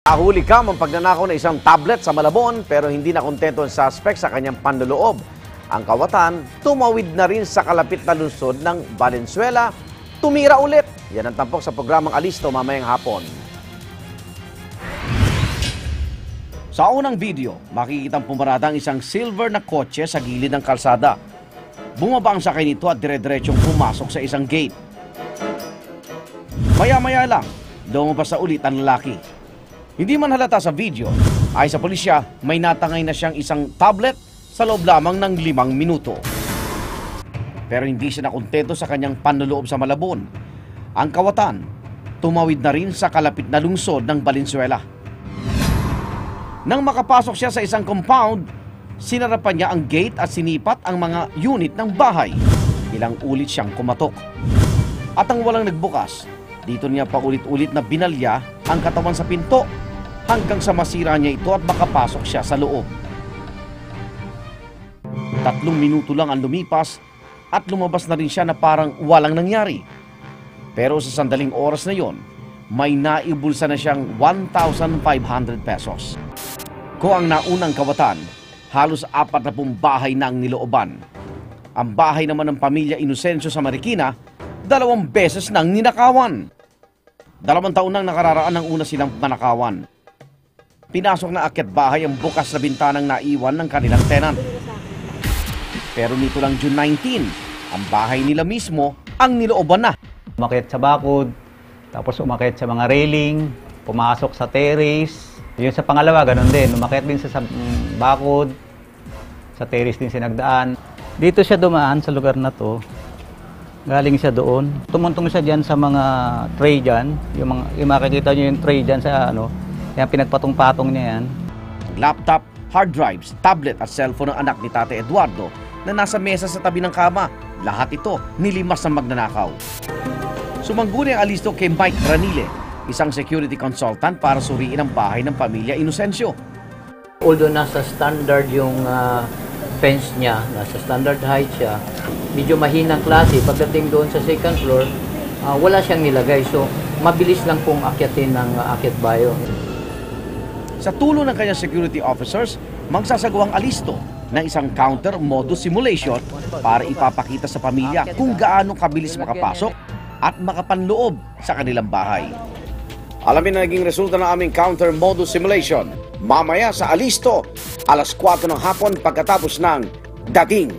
Nahuli kam ang pagnanakaw ng isang tablet sa Malabon pero hindi na kontento ang suspect sa kanyang panloloob. Ang kawatan, tumawid na rin sa kalapit na lungsod ng Valenzuela. Tumira ulit. Yan ang tampok sa programang Alisto mamayang hapon. Sa unang video, makikitang pumarada ang isang silver na kotse sa gilid ng kalsada. Bumaba ang sakay nito at dire-diretsong pumasok sa isang gate. Maya-maya lang, lumabas sa ulit ang lalaki. Hindi man halata sa video, ay sa pulisya, may natangay na siyang isang tablet sa loob lamang ng 5 minuto. Pero hindi siya nakontento sa kanyang panloloob sa Malabon. Ang kawatan, tumawid na rin sa kalapit na lungsod ng Valenzuela. Nang makapasok siya sa isang compound, sinarapan niya ang gate at sinipat ang mga unit ng bahay. Ilang ulit siyang kumatok. At ang walang nagbukas, dito niya paulit-ulit na binalya ang katawan sa pinto hanggang sa masira niya ito at makapasok siya sa loob. 3 minuto lang ang lumipas at lumabas na rin siya na parang walang nangyari. Pero sa sandaling oras na yon, may naibulsa na siyang 1,500 pesos. Kung ang naunang kawatan, halos 40 bahay na ang nilooban. Ang bahay naman ng pamilya Inocencio sa Marikina, 2 beses nang ninakawan. 2 taon nang nakararaan ng una silang nanakawan. Pinasok na akyat bahay ang bukas na bintanang naiwan ng kanilang tenant. Pero nito lang June 19, ang bahay nila mismo ang nilooban na. Umakyat sa bakod, tapos umakyat sa mga railing, pumasok sa terrace. Yun sa pangalawa, ganun din. Umakyat din sa bakod, sa terrace din siya nagdaan. Dito siya dumaan sa lugar na to. Galing siya doon. Tumuntong siya dyan sa mga tray dyan. Yung makikita nyo yung tray dyan sa ano. Yan, pinagpatong-patong niya yan. Laptop, hard drives, tablet at cellphone ng anak ni Tate Eduardo na nasa mesa sa tabi ng kama. Lahat ito nilimas ng magnanakaw. Sumangguni ang alisto kay Mike Ranile, isang security consultant para suriin ang bahay ng pamilya Inocencio. Although nasa standard yung fence niya, nasa standard height siya, medyo mahinang klase. Pagdating doon sa second floor, wala siyang nilagay. So, mabilis lang pong akyatin ng akyat bayo. Sa tulong ng kanyang security officers, magsasagawang alisto ng isang counter modus simulation para ipapakita sa pamilya kung gaano kabilis makapasok at makapanloob sa kanilang bahay. Alamin na naging resulta ng aming counter modus simulation mamaya sa alisto, alas 4 ng hapon pagkatapos ng dating.